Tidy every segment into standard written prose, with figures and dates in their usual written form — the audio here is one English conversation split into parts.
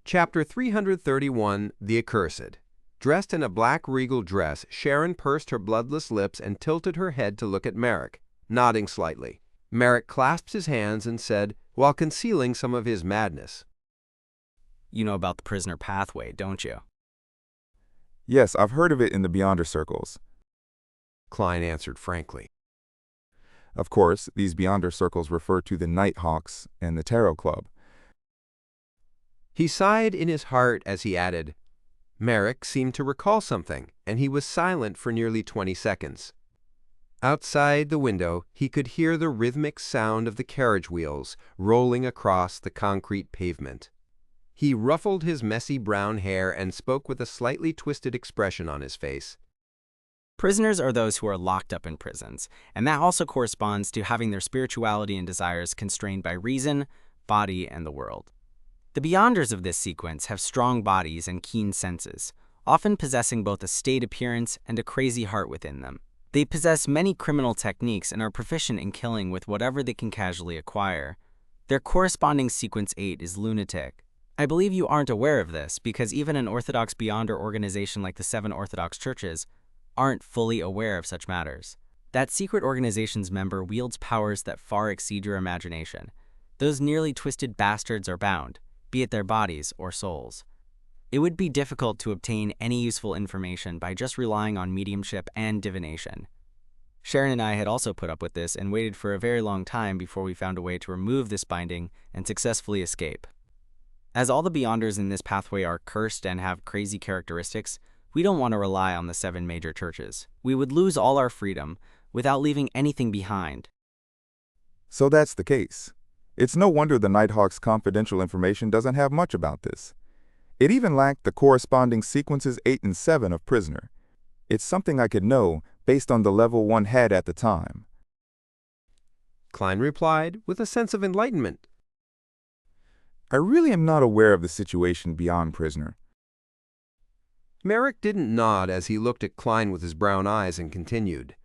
Chapter 331, The Accursed. Dressed in a black regal dress, Sharon pursed her bloodless lips and tilted her head to look at Merrick, nodding slightly. Merrick clasped his hands and said, while concealing some of his madness, "You know about the prisoner pathway, don't you?" "Yes, I've heard of it in the Beyonder circles." Klein answered frankly. Of course, these Beyonder circles refer to the Nighthawks and the Tarot Club. He sighed in his heart as he added, Merrick seemed to recall something, and he was silent for nearly 20 seconds. Outside the window, he could hear the rhythmic sound of the carriage wheels rolling across the concrete pavement. He ruffled his messy brown hair and spoke with a slightly twisted expression on his face. Prisoners are those who are locked up in prisons, and that also corresponds to having their spirituality and desires constrained by reason, body, and the world. The Beyonders of this sequence have strong bodies and keen senses, often possessing both a staid appearance and a crazy heart within them. They possess many criminal techniques and are proficient in killing with whatever they can casually acquire. Their corresponding sequence 8 is lunatic. I believe you aren't aware of this because even an Orthodox Beyonder organization like the 7 Orthodox Churches aren't fully aware of such matters. That secret organization's member wields powers that far exceed your imagination. Those nearly twisted bastards are bound, be it their bodies or souls. It would be difficult to obtain any useful information by just relying on mediumship and divination. Sharon and I had also put up with this and waited for a very long time before we found a way to remove this binding and successfully escape. As all the Beyonders in this pathway are cursed and have crazy characteristics, we don't want to rely on the 7 major churches. We would lose all our freedom without leaving anything behind. So that's the case. It's no wonder the Nighthawks' confidential information doesn't have much about this. It even lacked the corresponding sequences 8 and 7 of Prisoner. It's something I could know based on the level one had at the time. Klein replied with a sense of enlightenment. I really am not aware of the situation beyond Prisoner. Merrick didn't nod as he looked at Klein with his brown eyes and continued.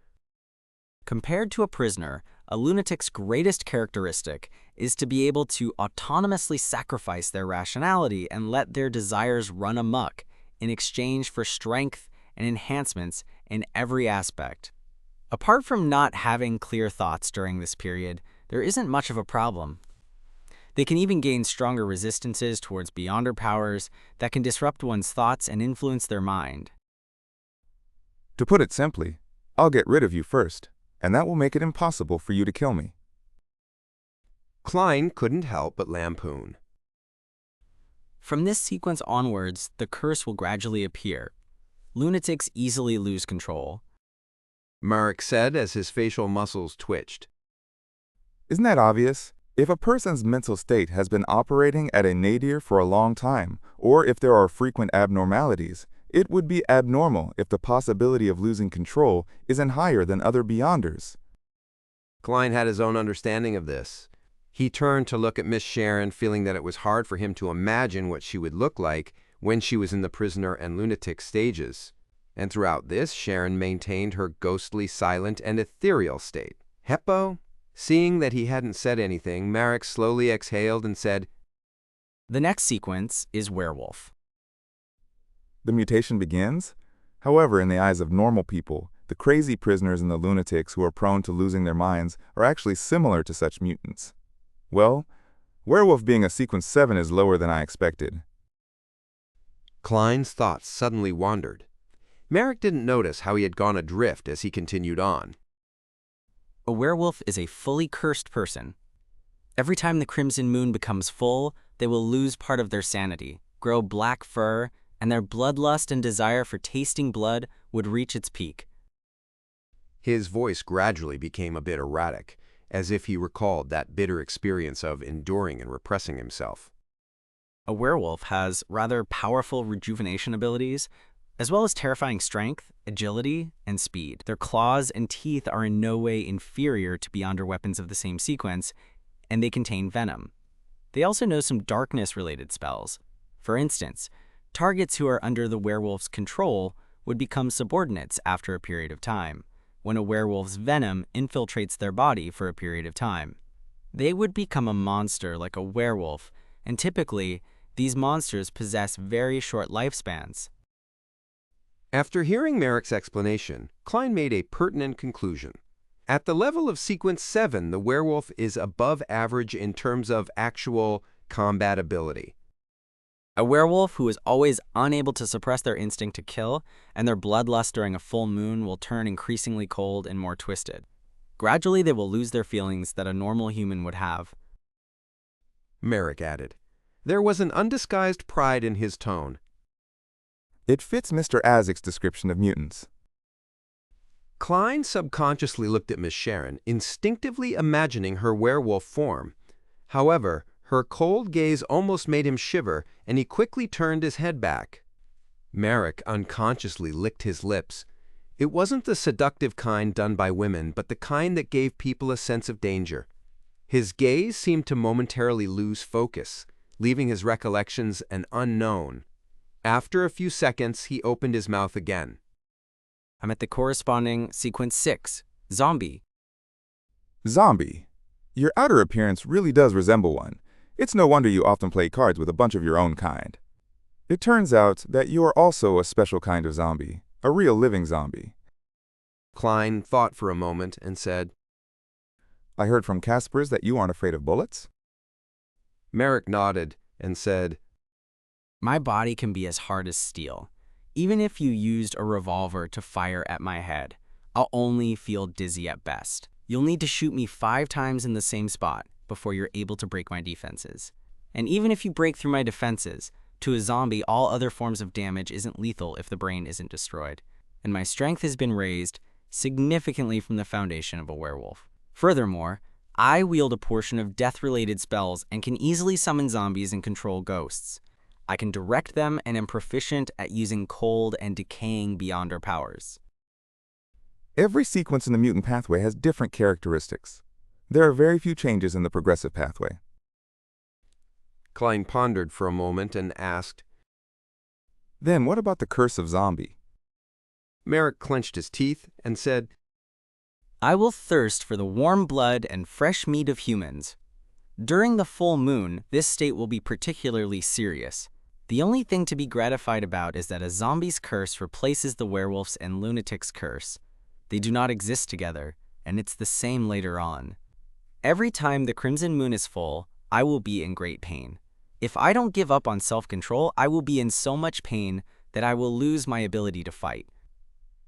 Compared to a prisoner, a lunatic's greatest characteristic is to be able to autonomously sacrifice their rationality and let their desires run amok in exchange for strength and enhancements in every aspect. Apart from not having clear thoughts during this period, there isn't much of a problem. They can even gain stronger resistances towards Beyonder powers that can disrupt one's thoughts and influence their mind. To put it simply, I'll get rid of you first, and that will make it impossible for you to kill me. Klein couldn't help but lampoon. From this sequence onwards, the curse will gradually appear. Lunatics easily lose control. Merrick said as his facial muscles twitched. Isn't that obvious? If a person's mental state has been operating at a nadir for a long time, or if there are frequent abnormalities, it would be abnormal if the possibility of losing control isn't higher than other Beyonders. Klein had his own understanding of this. He turned to look at Miss Sharon, feeling that it was hard for him to imagine what she would look like when she was in the prisoner and lunatic stages. And throughout this, Sharon maintained her ghostly, silent, and ethereal state. Heppo? Seeing that he hadn't said anything, Merrick slowly exhaled and said, The next sequence is werewolf. The mutation begins? However, in the eyes of normal people, the crazy prisoners and the lunatics who are prone to losing their minds are actually similar to such mutants. Well, werewolf being a sequence 7 is lower than I expected. Klein's thoughts suddenly wandered. Merrick didn't notice how he had gone adrift as he continued on. A werewolf is a fully cursed person. Every time the crimson moon becomes full, they will lose part of their sanity, grow black fur, and their bloodlust and desire for tasting blood would reach its peak. His voice gradually became a bit erratic, as if he recalled that bitter experience of enduring and repressing himself. A werewolf has rather powerful rejuvenation abilities, as well as terrifying strength, agility, and speed. Their claws and teeth are in no way inferior to Beyonder weapons of the same sequence, and they contain venom. They also know some darkness-related spells. For instance, targets who are under the werewolf's control would become subordinates after a period of time, when a werewolf's venom infiltrates their body for a period of time. They would become a monster like a werewolf, and typically, these monsters possess very short lifespans. After hearing Merrick's explanation, Klein made a pertinent conclusion. At the level of Sequence 7, the werewolf is above average in terms of actual combat ability. A werewolf who is always unable to suppress their instinct to kill, and their bloodlust during a full moon will turn increasingly cold and more twisted. Gradually, they will lose their feelings that a normal human would have. Merrick added. There was an undisguised pride in his tone. It fits Mr. Azik's description of mutants. Klein subconsciously looked at Miss Sharon, instinctively imagining her werewolf form. However, her cold gaze almost made him shiver, and he quickly turned his head back. Merrick unconsciously licked his lips. It wasn't the seductive kind done by women, but the kind that gave people a sense of danger. His gaze seemed to momentarily lose focus, leaving his recollections an unknown. After a few seconds, he opened his mouth again. I'm at the corresponding Sequence 6, Zombie. Zombie. Your outer appearance really does resemble one. It's no wonder you often play cards with a bunch of your own kind. It turns out that you are also a special kind of zombie, a real living zombie. Klein thought for a moment and said, I heard from Casper's that you aren't afraid of bullets? Merrick nodded and said, My body can be as hard as steel. Even if you used a revolver to fire at my head, I'll only feel dizzy at best. You'll need to shoot me 5 times in the same spot before you're able to break my defenses. And even if you break through my defenses, to a zombie, all other forms of damage isn't lethal if the brain isn't destroyed. And my strength has been raised significantly from the foundation of a werewolf. Furthermore, I wield a portion of death-related spells and can easily summon zombies and control ghosts. I can direct them and am proficient at using cold and decaying Beyonder powers. Every sequence in the mutant pathway has different characteristics. There are very few changes in the progressive pathway. Klein pondered for a moment and asked, Then what about the curse of zombie? Merrick clenched his teeth and said, I will thirst for the warm blood and fresh meat of humans. During the full moon, this state will be particularly serious. The only thing to be gratified about is that a zombie's curse replaces the werewolf's and lunatic's curse. They do not exist together, and it's the same later on. Every time the crimson moon is full, I will be in great pain. If I don't give up on self-control, I will be in so much pain that I will lose my ability to fight.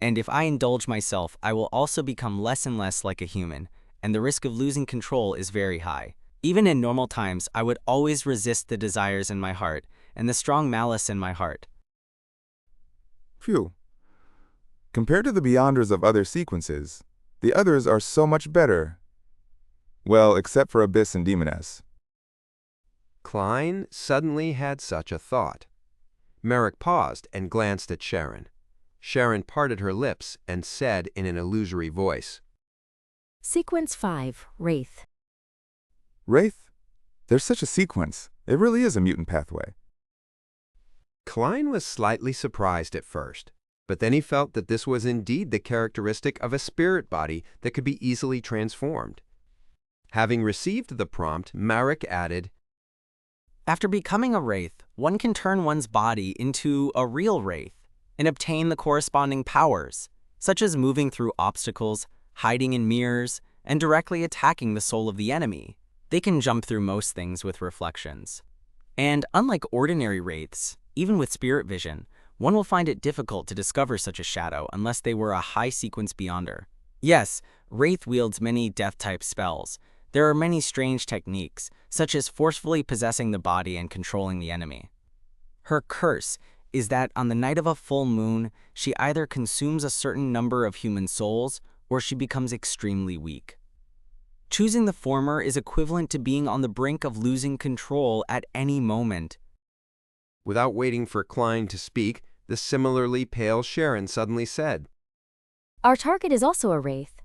And if I indulge myself, I will also become less and less like a human, and the risk of losing control is very high. Even in normal times, I would always resist the desires in my heart and the strong malice in my heart. Phew. Compared to the Beyonders of other sequences, the others are so much better. Well, except for Abyss and Demoness. Klein suddenly had such a thought. Merrick paused and glanced at Sharon. Sharon parted her lips and said in an illusory voice, Sequence 5, Wraith. Wraith? There's such a sequence. It really is a mutant pathway. Klein was slightly surprised at first, but then he felt that this was indeed the characteristic of a spirit body that could be easily transformed. Having received the prompt, Merrick added, After becoming a wraith, one can turn one's body into a real wraith and obtain the corresponding powers, such as moving through obstacles, hiding in mirrors, and directly attacking the soul of the enemy. They can jump through most things with reflections. And unlike ordinary wraiths, even with spirit vision, one will find it difficult to discover such a shadow unless they were a high-sequence Beyonder. Yes, Wraith wields many death-type spells. There are many strange techniques, such as forcefully possessing the body and controlling the enemy. Her curse is that on the night of a full moon, she either consumes a certain number of human souls or she becomes extremely weak. Choosing the former is equivalent to being on the brink of losing control at any moment. Without waiting for Klein to speak, the similarly pale Sharon suddenly said, Our target is also a Wraith.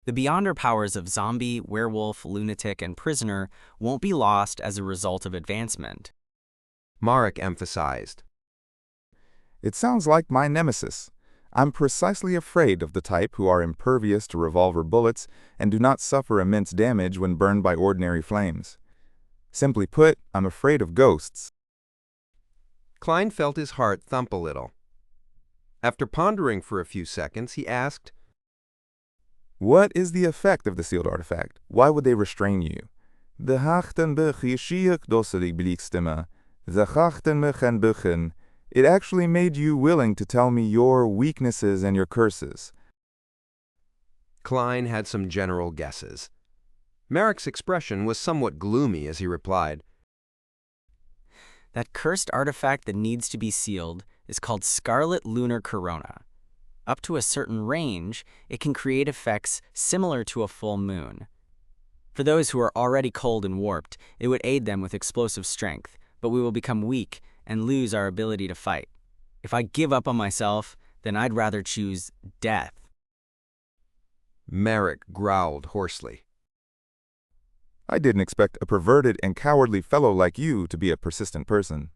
The Beyonder powers of zombie, werewolf, lunatic, and prisoner won't be lost as a result of advancement. Merrick emphasized. It sounds like my nemesis. I'm precisely afraid of the type who are impervious to revolver bullets and do not suffer immense damage when burned by ordinary flames. Simply put, I'm afraid of ghosts. Klein felt his heart thump a little. After pondering for a few seconds, he asked, What is the effect of the sealed artifact? Why would they restrain you? De hachten begier dosserig blikstemmen. Ze gachten me gaan buchen. It actually made you willing to tell me your weaknesses and your curses. Klein had some general guesses. Merrick's expression was somewhat gloomy as he replied, That cursed artifact that needs to be sealed is called Scarlet Lunar Corona. Up to a certain range, it can create effects similar to a full moon. For those who are already cold and warped, it would aid them with explosive strength, but we will become weak and lose our ability to fight. If I give up on myself, then I'd rather choose death. Merrick growled hoarsely. I didn't expect a perverted and cowardly fellow like you to be a persistent person.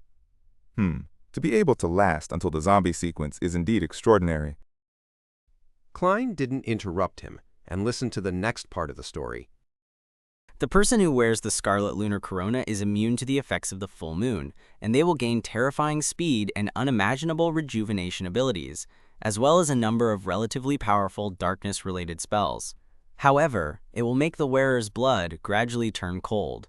To be able to last until the zombie sequence is indeed extraordinary. Klein didn't interrupt him and listened to the next part of the story. The person who wears the Scarlet Lunar Corona is immune to the effects of the full moon, and they will gain terrifying speed and unimaginable rejuvenation abilities, as well as a number of relatively powerful darkness-related spells. However, it will make the wearer's blood gradually turn cold.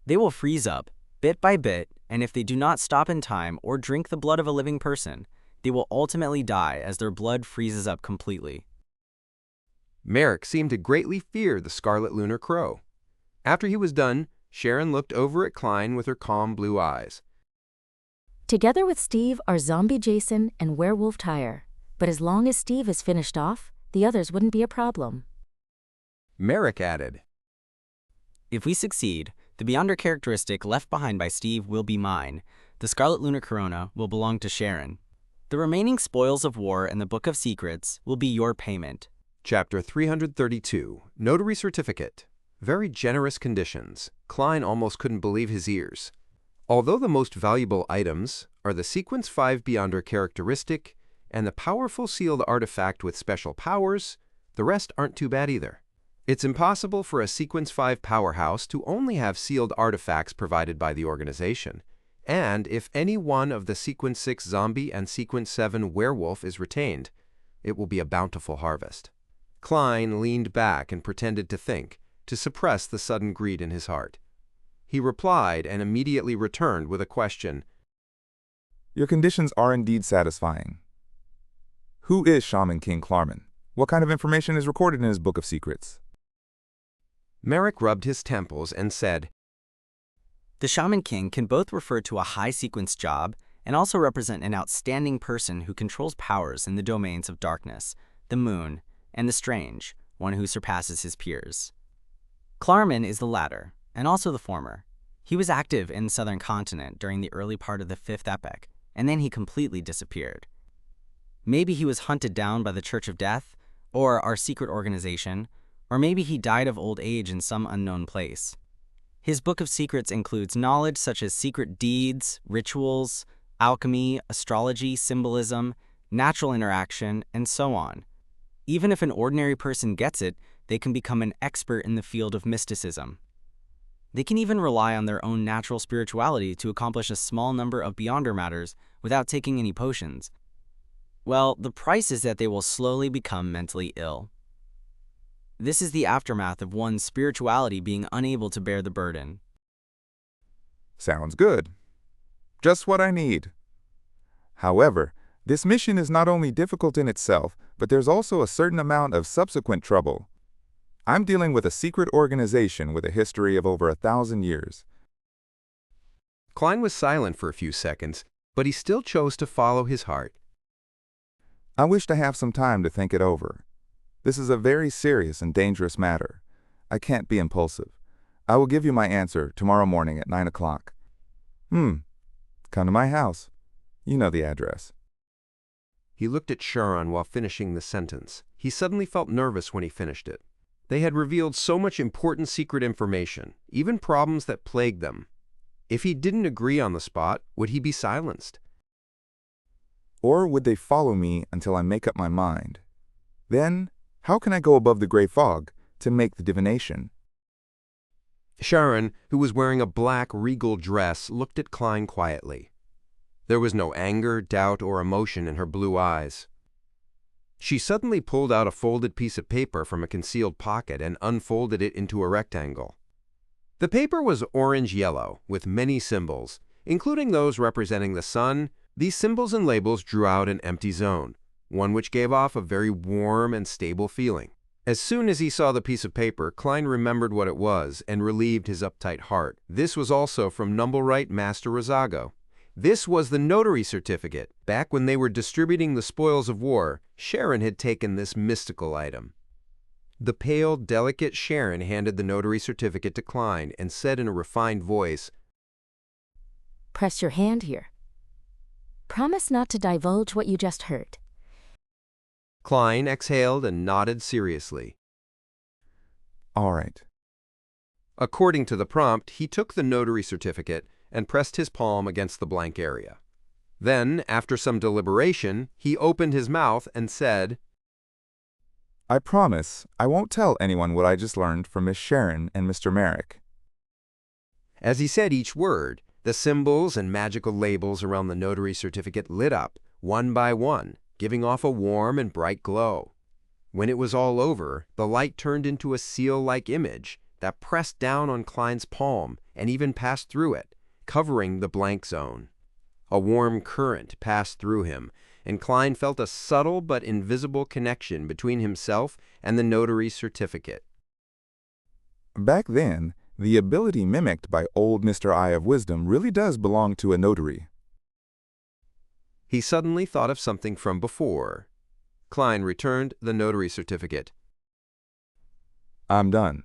They will freeze up, bit by bit, and if they do not stop in time or drink the blood of a living person, they will ultimately die as their blood freezes up completely. Merrick seemed to greatly fear the Scarlet Lunar Crow. After he was done, Sharon looked over at Klein with her calm blue eyes. Together with Steve are Zombie Jason and Werewolf Tyre. But as long as Steve is finished off, the others wouldn't be a problem. Merrick added, If we succeed, the Beyonder characteristic left behind by Steve will be mine. The Scarlet Lunar Corona will belong to Sharon. The remaining spoils of war and the Book of Secrets will be your payment. Chapter 332, Notary Certificate. Very generous conditions. Klein almost couldn't believe his ears. Although the most valuable items are the Sequence 5 Beyonder characteristic and the powerful sealed artifact with special powers, the rest aren't too bad either. It's impossible for a Sequence 5 powerhouse to only have sealed artifacts provided by the organization, and if any one of the Sequence 6 Zombie and Sequence 7 Werewolf is retained, it will be a bountiful harvest. Klein leaned back and pretended to think, to suppress the sudden greed in his heart. He replied and immediately returned with a question. Your conditions are indeed satisfying. Who is Shaman King Klarman? What kind of information is recorded in his Book of Secrets? Merrick rubbed his temples and said, The Shaman King can both refer to a high sequence job and also represent an outstanding person who controls powers in the domains of darkness, the moon, and the strange, one who surpasses his peers. Klarman is the latter, and also the former. He was active in the southern continent during the early part of the Fifth Epoch, and then he completely disappeared. Maybe he was hunted down by the Church of Death, or our secret organization, or maybe he died of old age in some unknown place. His Book of Secrets includes knowledge such as secret deeds, rituals, alchemy, astrology, symbolism, natural interaction, and so on. Even if an ordinary person gets it, they can become an expert in the field of mysticism. They can even rely on their own natural spirituality to accomplish a small number of Beyonder matters without taking any potions. Well, the price is that they will slowly become mentally ill. This is the aftermath of one's spirituality being unable to bear the burden. Sounds good. Just what I need. However, this mission is not only difficult in itself, but there's also a certain amount of subsequent trouble. I'm dealing with a secret organization with a history of over 1,000 years. Klein was silent for a few seconds, but he still chose to follow his heart. I wish to have some time to think it over. This is a very serious and dangerous matter. I can't be impulsive. I will give you my answer tomorrow morning at 9 o'clock. Come to my house. You know the address. He looked at Sharon while finishing the sentence. He suddenly felt nervous when he finished it. They had revealed so much important secret information, even problems that plagued them. If he didn't agree on the spot, would he be silenced? Or would they follow me until I make up my mind? Then, how can I go above the gray fog to make the divination? Sharon, who was wearing a black regal dress, looked at Klein quietly. There was no anger, doubt, or emotion in her blue eyes. She suddenly pulled out a folded piece of paper from a concealed pocket and unfolded it into a rectangle. The paper was orange-yellow, with many symbols, including those representing the sun. These symbols and labels drew out an empty zone, one which gave off a very warm and stable feeling. As soon as he saw the piece of paper, Klein remembered what it was and relieved his uptight heart. This was also from Numblewright Master Rozago. This was the notary certificate. Back when they were distributing the spoils of war, Sharon had taken this mystical item. The pale, delicate Sharon handed the notary certificate to Klein and said in a refined voice, Press your hand here. Promise not to divulge what you just heard. Klein exhaled and nodded seriously. All right. According to the prompt, he took the notary certificate and pressed his palm against the blank area. Then, after some deliberation, he opened his mouth and said, I promise I won't tell anyone what I just learned from Miss Sharon and Mr. Merrick. As he said each word, the symbols and magical labels around the notary certificate lit up, one by one, giving off a warm and bright glow. When it was all over, the light turned into a seal-like image that pressed down on Klein's palm and even passed through it, covering the blank zone. A warm current passed through him, and Klein felt a subtle but invisible connection between himself and the notary certificate. Back then, the ability mimicked by old Mr. Eye of Wisdom really does belong to a notary. He suddenly thought of something from before. Klein returned the notary certificate. I'm done.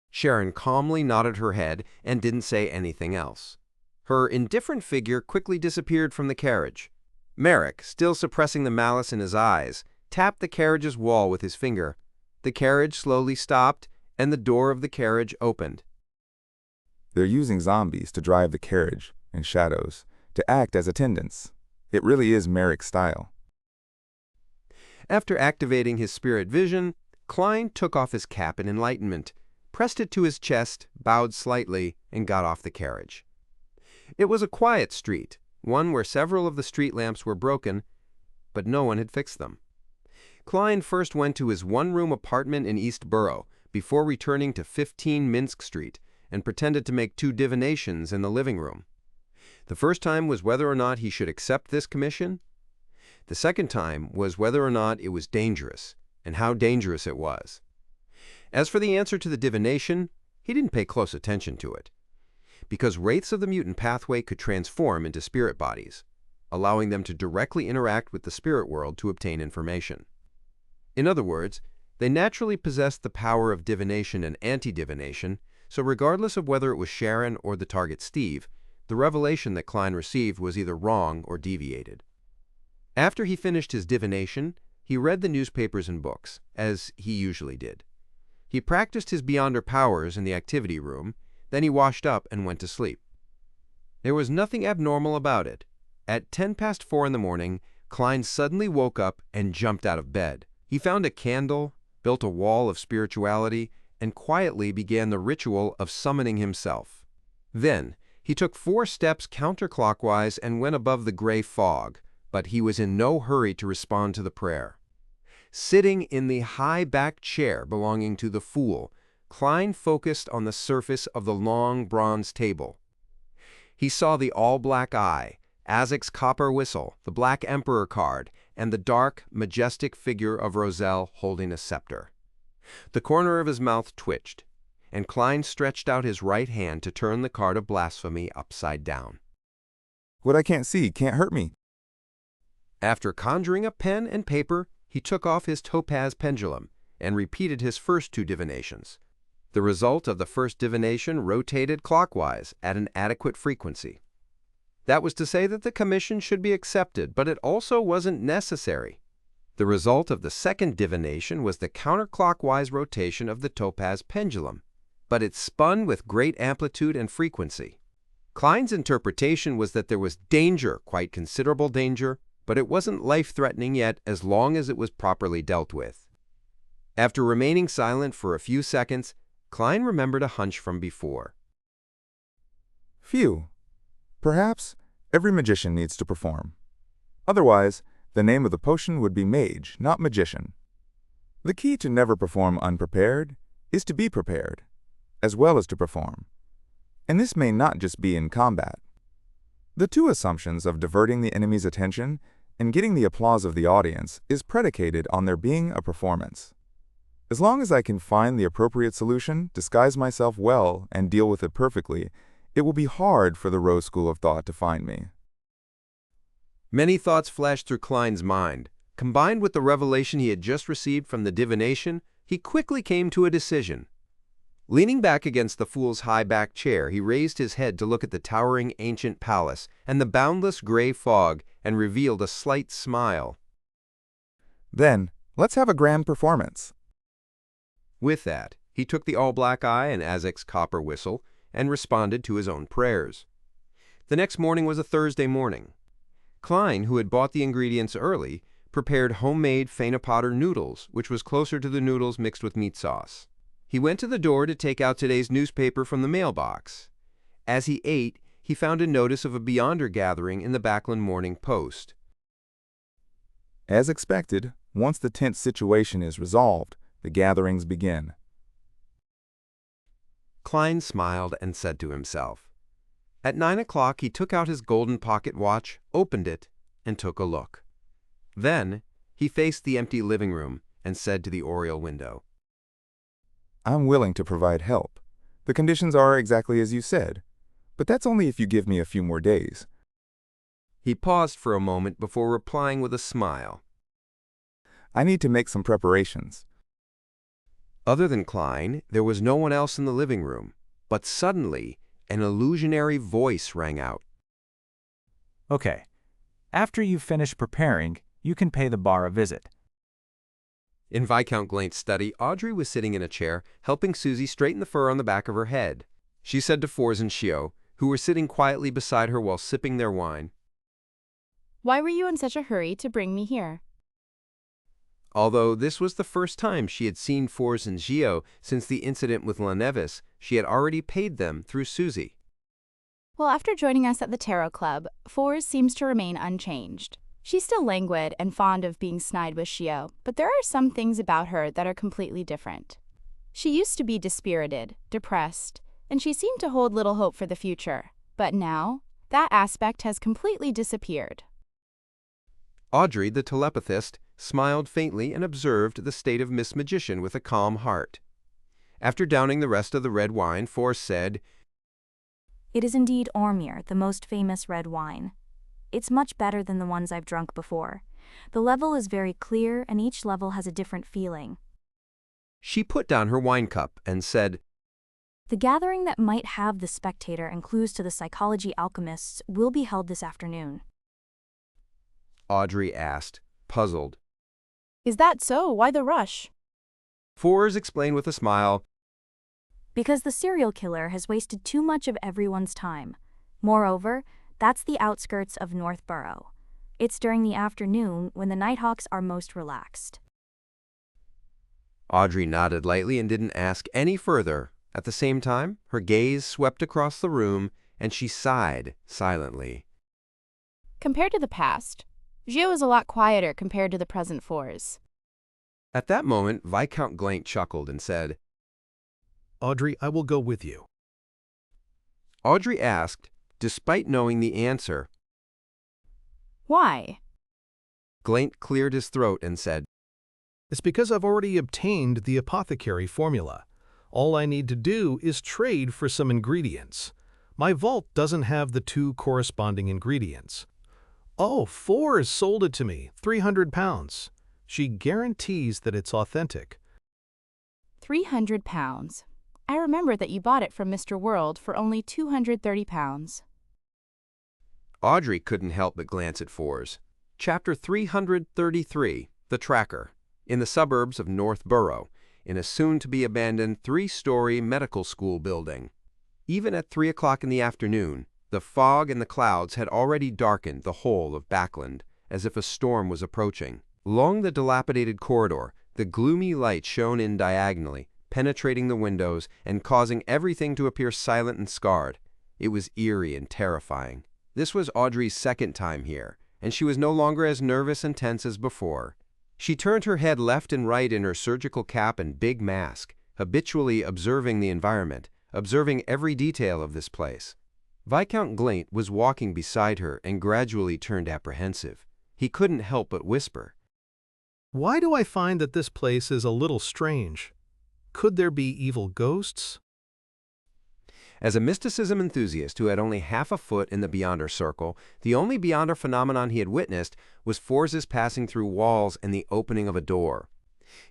Sharon calmly nodded her head and didn't say anything else. Her indifferent figure quickly disappeared from the carriage. Merrick, still suppressing the malice in his eyes, tapped the carriage's wall with his finger. The carriage slowly stopped, and the door of the carriage opened. They're using zombies to drive the carriage, and shadows, to act as attendants. It really is Merrick's style. After activating his spirit vision, Klein took off his cap in enlightenment, pressed it to his chest, bowed slightly, and got off the carriage. It was a quiet street, one where several of the street lamps were broken, but no one had fixed them. Klein first went to his one-room apartment in East Borough before returning to 15 Minsk Street and pretended to make 2 divinations in the living room. The first time was whether or not he should accept this commission. The second time was whether or not it was dangerous, and how dangerous it was. As for the answer to the divination, he didn't pay close attention to it, because wraiths of the mutant pathway could transform into spirit bodies, allowing them to directly interact with the spirit world to obtain information. In other words, they naturally possessed the power of divination and anti-divination, so regardless of whether it was Sharon or the target Steve, the revelation that Klein received was either wrong or deviated. After he finished his divination, he read the newspapers and books, as he usually did. He practiced his Beyonder powers in the activity room, then he washed up and went to sleep. There was nothing abnormal about it. At 4:10 in the morning, Klein suddenly woke up and jumped out of bed. He found a candle, built a wall of spirituality, and quietly began the ritual of summoning himself. Then, he took 4 steps counterclockwise and went above the gray fog, but he was in no hurry to respond to the prayer. Sitting in the high-backed chair belonging to the Fool, Klein focused on the surface of the long bronze table. He saw the all-black eye, Azek's copper whistle, the Black Emperor card, and the dark, majestic figure of Roselle holding a scepter. The corner of his mouth twitched, and Klein stretched out his right hand to turn the card of blasphemy upside down. What I can't see can't hurt me. After conjuring a pen and paper, he took off his topaz pendulum and repeated his first 2 divinations. The result of the first divination rotated clockwise at an adequate frequency. That was to say that the commission should be accepted, but it also wasn't necessary. The result of the second divination was the counterclockwise rotation of the topaz pendulum, but it spun with great amplitude and frequency. Klein's interpretation was that there was danger, quite considerable danger, but it wasn't life-threatening yet as long as it was properly dealt with. After remaining silent for a few seconds, Klein remembered a hunch from before. Phew. Perhaps, Every magician needs to perform. Otherwise, the name of the potion would be mage, not magician. The key to never perform unprepared is to be prepared, as well as to perform. And this may not just be in combat. The two assumptions of diverting the enemy's attention and getting the applause of the audience is predicated on there being a performance. As long as I can find the appropriate solution, disguise myself well, and deal with it perfectly, it will be hard for the Rose School of Thought to find me. Many thoughts flashed through Klein's mind. Combined with the revelation he had just received from the divination, he quickly came to a decision. Leaning back against the fool's high-backed chair, he raised his head to look at the towering ancient palace and the boundless gray fog and revealed a slight smile. Then, let's have a grand performance. With that, he took the all-black eye and Azek's copper whistle and responded to his own prayers. The next morning was a Thursday morning. Klein, who had bought the ingredients early, prepared homemade Feine-Potter noodles, which was closer to the noodles mixed with meat sauce. He went to the door to take out today's newspaper from the mailbox. As he ate, he found a notice of a Beyonder gathering in the Backlund Morning Post. As expected, once the tense situation is resolved, the gatherings begin. Klein smiled and said to himself. At 9 o'clock, he took out his golden pocket watch, opened it, and took a look. Then, he faced the empty living room and said to the oriel window, I'm willing to provide help. The conditions are exactly as you said, but that's only if you give me a few more days. He paused for a moment before replying with a smile. I need to make some preparations. Other than Klein, there was no one else in the living room, but suddenly, an illusionary voice rang out. Okay. After you've finished preparing, you can pay the bar a visit. In Viscount Glant's study, Audrey was sitting in a chair, helping Susie straighten the fur on the back of her head. She said to Fors and Shio, who were sitting quietly beside her while sipping their wine, Why were you in such a hurry to bring me here? Although this was the first time she had seen Fors and Shio since the incident with La Nevis, she had already paid them through Susie. Well, after joining us at the Tarot Club, Fors seems to remain unchanged. She's still languid and fond of being snide with Shio, but there are some things about her that are completely different. She used to be dispirited, depressed, and she seemed to hold little hope for the future. But now, that aspect has completely disappeared. Audrey, the telepathist, smiled faintly and observed the state of Miss Magician with a calm heart. After downing the rest of the red wine, Fors said, It is indeed Ormir, the most famous red wine. It's much better than the ones I've drunk before. The level is very clear, and each level has a different feeling. She put down her wine cup and said, The gathering that might have the spectator and clues to the psychology alchemists will be held this afternoon. Audrey asked, puzzled. Is that so? Why the rush? Fors explained with a smile, Because the serial killer has wasted too much of everyone's time. Moreover, that's the outskirts of Northborough. It's during the afternoon when the Nighthawks are most relaxed. Audrey nodded lightly and didn't ask any further. At the same time, her gaze swept across the room, and she sighed silently. Compared to the past, Gio is a lot quieter compared to the present Fors. At that moment, Viscount Glant chuckled and said, Audrey, I will go with you. Audrey asked, despite knowing the answer. Why? Glant cleared his throat and said, It's because I've already obtained the apothecary formula. All I need to do is trade for some ingredients. My vault doesn't have the 2 corresponding ingredients. Oh, Fors sold it to me, £300. She guarantees that it's authentic. £300. I remember that you bought it from Mr. World for only £230. Audrey couldn't help but glance at Fors. Chapter 333, The Tracker, in the suburbs of Northborough, in a soon-to-be-abandoned 3-story medical school building. Even at 3 o'clock in the afternoon, the fog and the clouds had already darkened the whole of Backlund, as if a storm was approaching. Along the dilapidated corridor, the gloomy light shone in diagonally, penetrating the windows and causing everything to appear silent and scarred. It was eerie and terrifying. This was Audrey's second time here, and she was no longer as nervous and tense as before. She turned her head left and right in her surgical cap and big mask, habitually observing the environment, observing every detail of this place. Viscount Glaint was walking beside her and gradually turned apprehensive. He couldn't help but whisper, Why do I find that this place is a little strange? Could there be evil ghosts? As a mysticism enthusiast who had only half a foot in the Beyonder circle, the only Beyonder phenomenon he had witnessed was forces passing through walls and the opening of a door.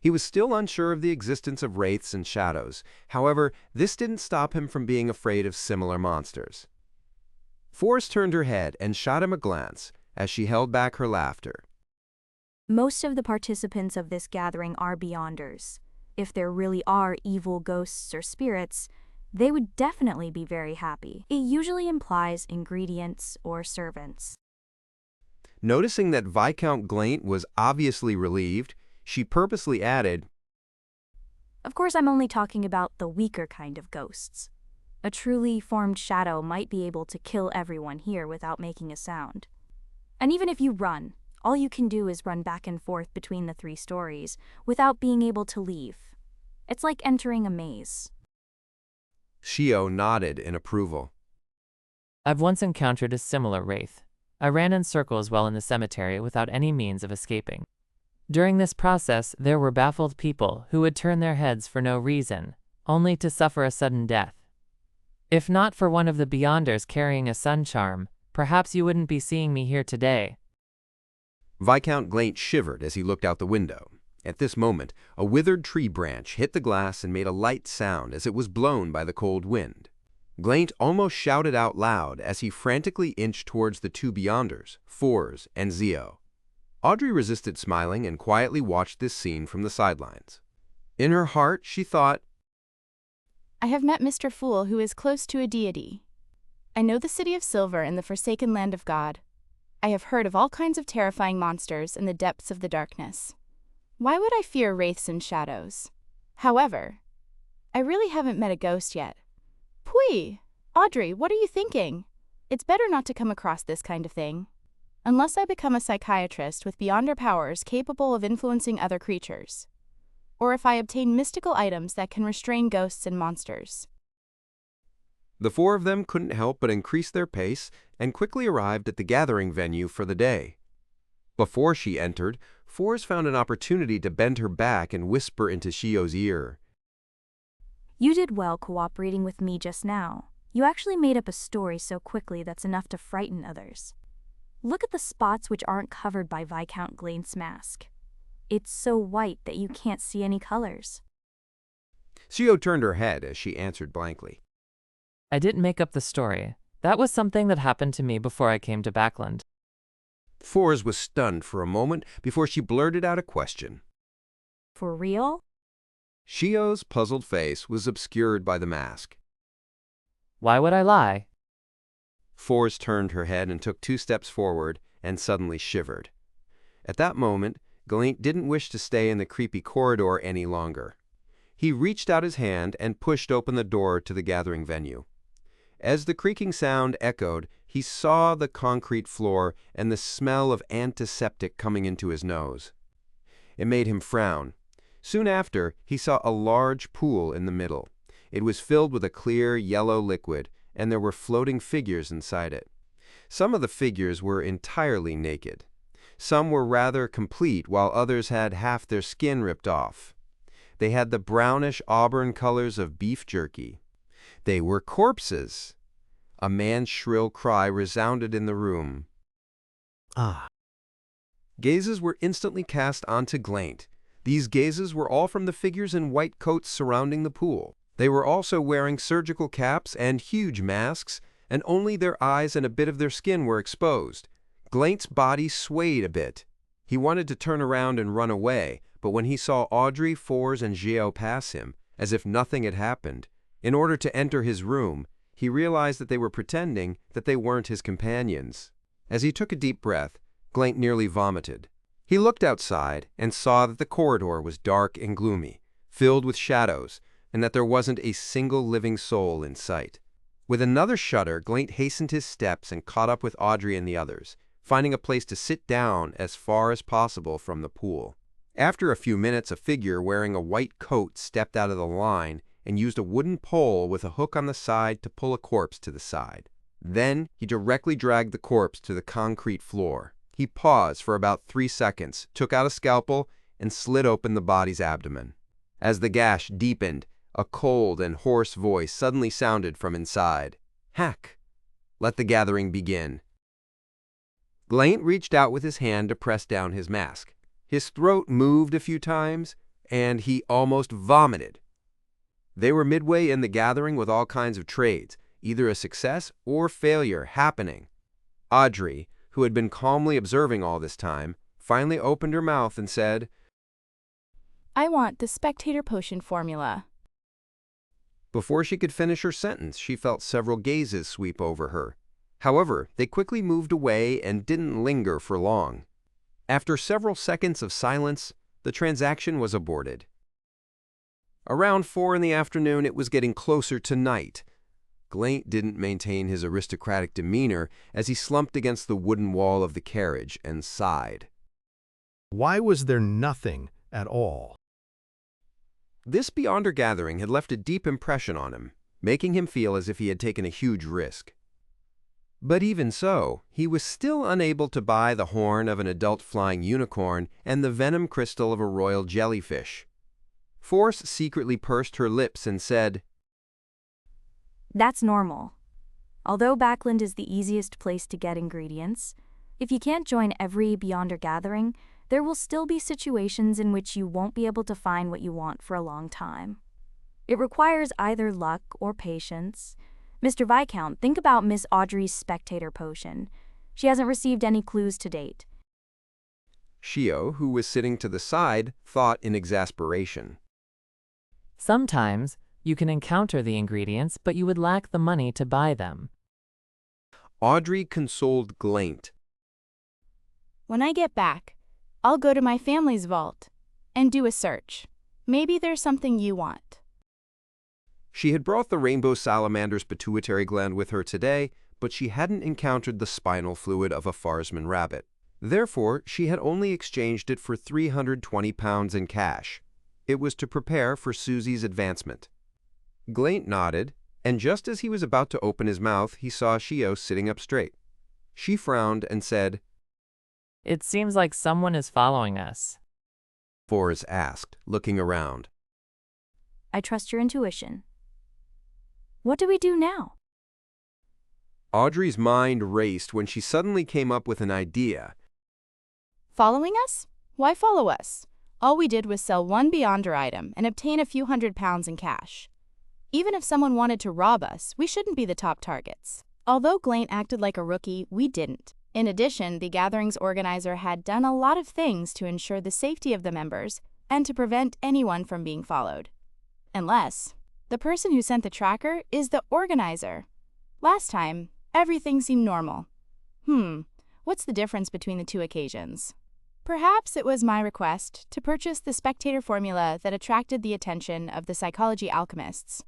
He was still unsure of the existence of wraiths and shadows. However, this didn't stop him from being afraid of similar monsters. Forrest turned her head and shot him a glance as she held back her laughter. Most of the participants of this gathering are Beyonders. If there really are evil ghosts or spirits, they would definitely be very happy. It usually implies ingredients or servants. Noticing that Viscount Glaint was obviously relieved, she purposely added, Of course, I'm only talking about the weaker kind of ghosts. A truly formed shadow might be able to kill everyone here without making a sound. And even if you run, all you can do is run back and forth between the 3 stories without being able to leave. It's like entering a maze. Shio nodded in approval. I've once encountered a similar wraith. I ran in circles while in the cemetery without any means of escaping. During this process, there were baffled people who would turn their heads for no reason, only to suffer a sudden death. If not for one of the Beyonders carrying a sun charm, perhaps you wouldn't be seeing me here today. Viscount Glaint shivered as he looked out the window. At this moment, a withered tree branch hit the glass and made a light sound as it was blown by the cold wind. Glaint almost shouted out loud as he frantically inched towards the 2 Beyonders, Fors and Zio. Audrey resisted smiling and quietly watched this scene from the sidelines. In her heart, she thought, I have met Mr. Fool, who is close to a deity. I know the city of Silver and the forsaken land of God. I have heard of all kinds of terrifying monsters in the depths of the darkness. Why would I fear wraiths and shadows? However, I really haven't met a ghost yet. Pui! Audrey, what are you thinking? It's better not to come across this kind of thing. Unless I become a psychiatrist with Beyonder powers capable of influencing other creatures. Or if I obtain mystical items that can restrain ghosts and monsters. The 4 of them couldn't help but increase their pace and quickly arrived at the gathering venue for the day. Before she entered, Fors found an opportunity to bend her back and whisper into Shio's ear. You did well cooperating with me just now. You actually made up a story so quickly that's enough to frighten others. Look at the spots which aren't covered by Viscount Glaint's mask. It's so white that you can't see any colors. Shio turned her head as she answered blankly. I didn't make up the story. That was something that happened to me before I came to Backland. Fors was stunned for a moment before she blurted out a question. For real? Shio's puzzled face was obscured by the mask. Why would I lie? Fors turned her head and took 2 steps forward and suddenly shivered. At that moment, Glaint didn't wish to stay in the creepy corridor any longer. He reached out his hand and pushed open the door to the gathering venue. As the creaking sound echoed, he saw the concrete floor and the smell of antiseptic coming into his nose. It made him frown. Soon after, he saw a large pool in the middle. It was filled with a clear yellow liquid, and there were floating figures inside it. Some of the figures were entirely naked. Some were rather complete, while others had half their skin ripped off. They had the brownish auburn colors of beef jerky. They were corpses. A man's shrill cry resounded in the room. Ah. Gazes were instantly cast onto Glaint. These gazes were all from the figures in white coats surrounding the pool. They were also wearing surgical caps and huge masks, and only their eyes and a bit of their skin were exposed. Glaint's body swayed a bit. He wanted to turn around and run away, but when he saw Audrey, Fors, and Gio pass him, as if nothing had happened, in order to enter his room, he realized that they were pretending that they weren't his companions. As he took a deep breath, Glaint nearly vomited. He looked outside and saw that the corridor was dark and gloomy, filled with shadows, and that there wasn't a single living soul in sight. With another shudder, Glaint hastened his steps and caught up with Audrey and the others, finding a place to sit down as far as possible from the pool. After a few minutes, a figure wearing a white coat stepped out of the line and used a wooden pole with a hook on the side to pull a corpse to the side. Then he directly dragged the corpse to the concrete floor. He paused for about 3 seconds, took out a scalpel, and slit open the body's abdomen. As the gash deepened, a cold and hoarse voice suddenly sounded from inside. "Hack! Let the gathering begin." Glaint reached out with his hand to press down his mask. His throat moved a few times, and he almost vomited. They were midway in the gathering with all kinds of trades, either a success or failure happening. Audrey, who had been calmly observing all this time, finally opened her mouth and said, I want the spectator potion formula. Before she could finish her sentence, she felt several gazes sweep over her. However, they quickly moved away and didn't linger for long. After several seconds of silence, the transaction was aborted. Around 4 in the afternoon, it was getting closer to night. Glaint didn't maintain his aristocratic demeanor as he slumped against the wooden wall of the carriage and sighed. Why was there nothing at all? This Beyonder gathering had left a deep impression on him, making him feel as if he had taken a huge risk. But even so, he was still unable to buy the horn of an adult flying unicorn and the venom crystal of a royal jellyfish. Force secretly pursed her lips and said, That's normal. Although Backland is the easiest place to get ingredients, if you can't join every Beyonder gathering, there will still be situations in which you won't be able to find what you want for a long time. It requires either luck or patience. Mr. Viscount, think about Miss Audrey's spectator potion. She hasn't received any clues to date. Shio, who was sitting to the side, thought in exasperation. Sometimes you can encounter the ingredients, but you would lack the money to buy them. Audrey consoled Glaint. When I get back, I'll go to my family's vault and do a search. Maybe there's something you want. She had brought the rainbow salamander's pituitary gland with her today, but she hadn't encountered the spinal fluid of a Farsman rabbit. Therefore, she had only exchanged it for 320 pounds in cash. It was to prepare for Susie's advancement. Glaint nodded, and just as he was about to open his mouth, he saw Shio sitting up straight. She frowned and said, It seems like someone is following us. Forrest asked, looking around. I trust your intuition. What do we do now? Audrey's mind raced when she suddenly came up with an idea. Following us? Why follow us? All we did was sell one Beyonder item and obtain a few £100s in cash. Even if someone wanted to rob us, we shouldn't be the top targets. Although Glaint acted like a rookie, we didn't. In addition, the gathering's organizer had done a lot of things to ensure the safety of the members and to prevent anyone from being followed. Unless the person who sent the tracker is the organizer. Last time, everything seemed normal. What's the difference between the two occasions? Perhaps it was my request to purchase the spectator formula that attracted the attention of the psychology alchemists.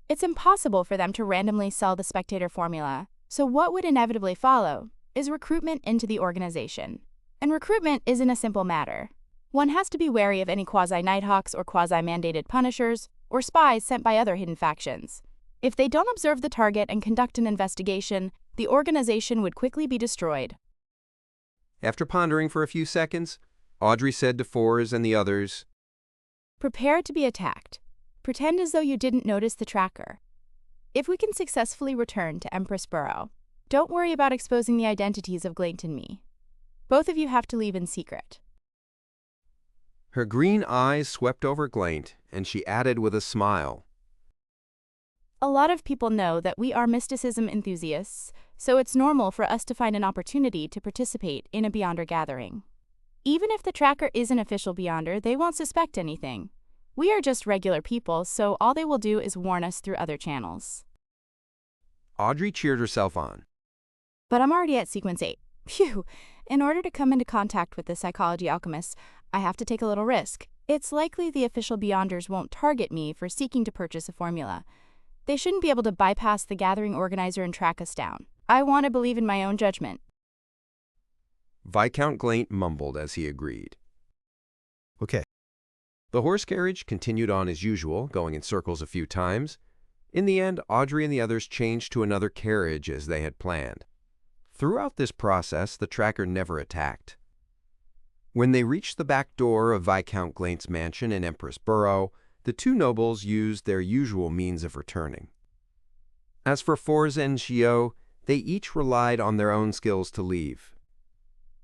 It's impossible for them to randomly sell the spectator formula, so what would inevitably follow is recruitment into the organization. And recruitment isn't a simple matter. One has to be wary of any quasi-Nighthawks or quasi-mandated punishers or spies sent by other hidden factions. If they don't observe the target and conduct an investigation, the organization would quickly be destroyed. After pondering for a few seconds, Audrey said to Forrest and the others, Prepare to be attacked. Pretend as though you didn't notice the tracker. If we can successfully return to Empress Borough, don't worry about exposing the identities of Glaint and me. Both of you have to leave in secret. Her green eyes swept over Glaint, and she added with a smile, A lot of people know that we are mysticism enthusiasts, so it's normal for us to find an opportunity to participate in a Beyonder gathering. Even if the tracker is an official Beyonder, they won't suspect anything. We are just regular people, so all they will do is warn us through other channels. Audrey cheered herself on. But I'm already at sequence 8. Phew! In order to come into contact with the psychology alchemists, I have to take a little risk. It's likely the official Beyonders won't target me for seeking to purchase a formula. They shouldn't be able to bypass the gathering organizer and track us down. I want to believe in my own judgment. Viscount Glaint mumbled as he agreed. Okay. The horse carriage continued on as usual, going in circles a few times. In the end, Audrey and the others changed to another carriage as they had planned. Throughout this process, the tracker never attacked. When they reached the back door of Viscount Glaint's mansion in Empress Borough, the two nobles used their usual means of returning. As for Forz and Gio, they each relied on their own skills to leave.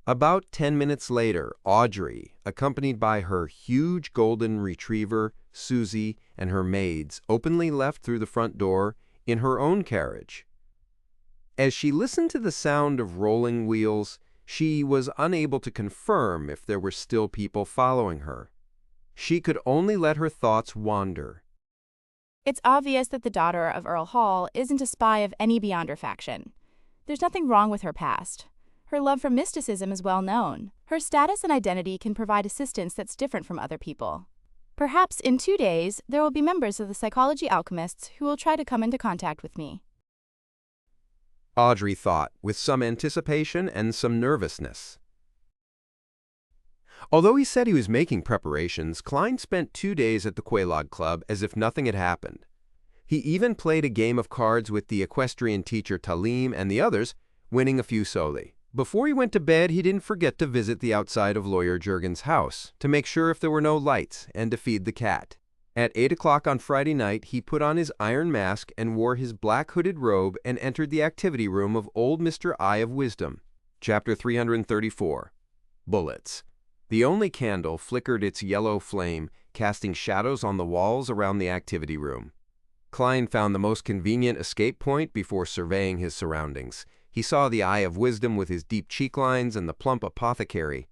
About 10 minutes later, Audrey, accompanied by her huge golden retriever, Susie, and her maids, openly left through the front door in her own carriage. As she listened to the sound of rolling wheels, she was unable to confirm if there were still people following her. She could only let her thoughts wander. It's obvious that the daughter of Earl Hall isn't a spy of any Beyonder faction. There's nothing wrong with her past. Her love for mysticism is well known. Her status and identity can provide assistance that's different from other people. Perhaps in 2 days, there will be members of the psychology alchemists who will try to come into contact with me. Audrey thought, with some anticipation and some nervousness. Although he said he was making preparations, Klein spent 2 days at the Quelaag Club as if nothing had happened. He even played a game of cards with the equestrian teacher Talim and the others, winning a few soli. Before he went to bed, he didn't forget to visit the outside of Lawyer Jurgen's house to make sure if there were no lights and to feed the cat. At 8 o'clock on Friday night, he put on his iron mask and wore his black hooded robe and entered the activity room of old Mr. Eye of Wisdom. Chapter 334. Bullets. The only candle flickered its yellow flame, casting shadows on the walls around the activity room. Klein found the most convenient escape point before surveying his surroundings. He saw the Eye of Wisdom with his deep cheek lines and the plump apothecary.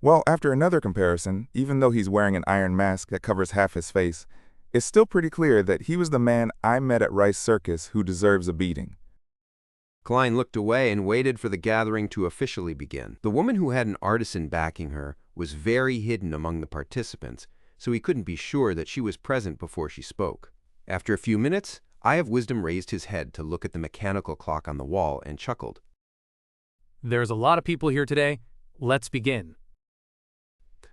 Well, after another comparison, even though he's wearing an iron mask that covers half his face, it's still pretty clear that he was the man I met at Rice Circus who deserves a beating. Klein looked away and waited for the gathering to officially begin. The woman who had an artisan backing her was very hidden among the participants, so he couldn't be sure that she was present before she spoke. After a few minutes, Eye of Wisdom raised his head to look at the mechanical clock on the wall and chuckled. There's a lot of people here today. Let's begin.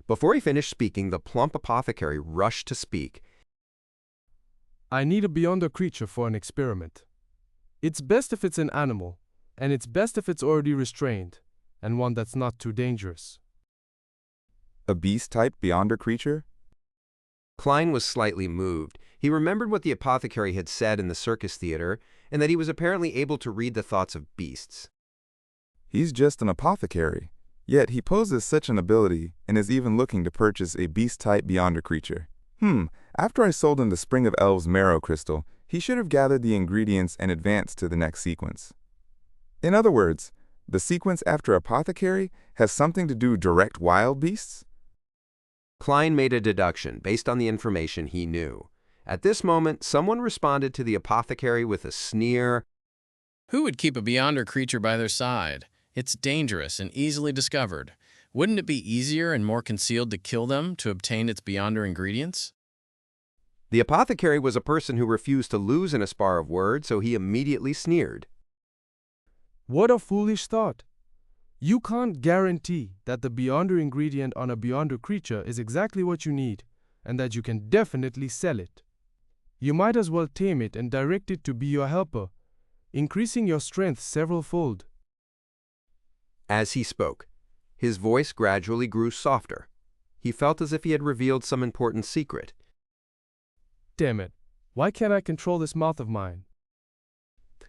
Before he finished speaking, the plump apothecary rushed to speak. I need a Beyonder creature for an experiment. It's best if it's an animal, and it's best if it's already restrained, and one that's not too dangerous. A beast-type Beyonder creature? Klein was slightly moved. He remembered what the apothecary had said in the circus theater, and that he was apparently able to read the thoughts of beasts. He's just an apothecary, yet he poses such an ability and is even looking to purchase a beast-type Beyonder creature. After I sold him the Spring of Elves marrow crystal, he should have gathered the ingredients and advanced to the next sequence. In other words, the sequence after apothecary has something to do direct wild beasts? Klein made a deduction based on the information he knew. At this moment, someone responded to the apothecary with a sneer. Who would keep a Beyonder creature by their side? It's dangerous and easily discovered. Wouldn't it be easier and more concealed to kill them to obtain its Beyonder ingredients? The apothecary was a person who refused to lose in a spar of words, so he immediately sneered. What a foolish thought! You can't guarantee that the Beyonder ingredient on a Beyonder creature is exactly what you need, and that you can definitely sell it. You might as well tame it and direct it to be your helper, increasing your strength several-fold. As he spoke, his voice gradually grew softer. He felt as if he had revealed some important secret. Damn it, why can't I control this mouth of mine?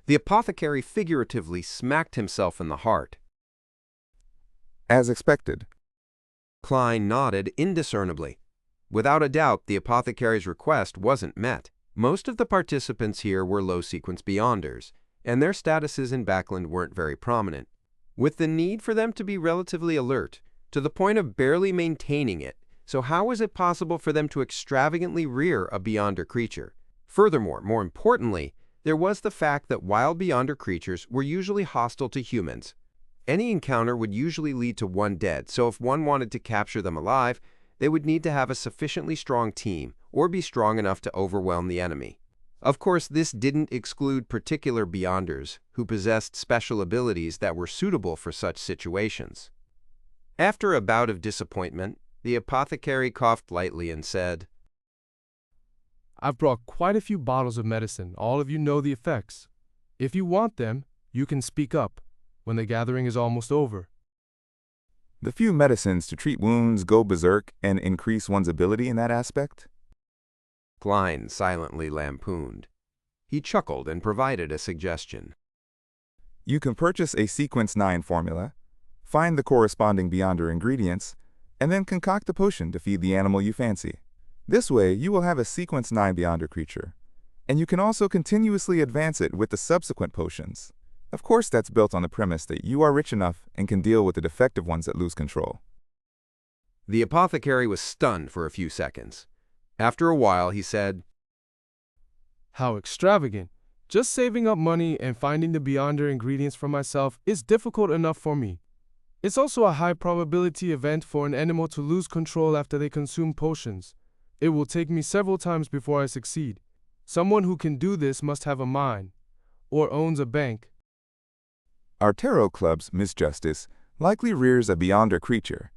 The apothecary figuratively smacked himself in the heart. As expected. Klein nodded indiscernibly. Without a doubt, the apothecary's request wasn't met. Most of the participants here were low-sequence Beyonders, and their statuses in Backland weren't very prominent. With the need for them to be relatively alert, to the point of barely maintaining it, so how was it possible for them to extravagantly rear a Beyonder creature? Furthermore, more importantly, there was the fact that wild Beyonder creatures were usually hostile to humans. Any encounter would usually lead to one dead, so if one wanted to capture them alive, they would need to have a sufficiently strong team or be strong enough to overwhelm the enemy. Of course, this didn't exclude particular beyonders who possessed special abilities that were suitable for such situations. After a bout of disappointment, the apothecary coughed lightly and said, I've brought quite a few bottles of medicine. All of you know the effects. If you want them, you can speak up when the gathering is almost over. The few medicines to treat wounds go berserk and increase one's ability in that aspect? Klein silently lampooned. He chuckled and provided a suggestion. You can purchase a Sequence 9 formula, find the corresponding Beyonder ingredients, and then concoct a potion to feed the animal you fancy. This way, you will have a Sequence 9 Beyonder creature, and you can also continuously advance it with the subsequent potions. Of course, that's built on the premise that you are rich enough and can deal with the defective ones that lose control. The apothecary was stunned for a few seconds. After a while, he said, How extravagant! Just saving up money and finding the Beyonder ingredients for myself is difficult enough for me. It's also a high probability event for an animal to lose control after they consume potions. It will take me several times before I succeed. Someone who can do this must have a mine, or owns a bank. Our tarot club's Miss Justice likely rears a Beyonder creature.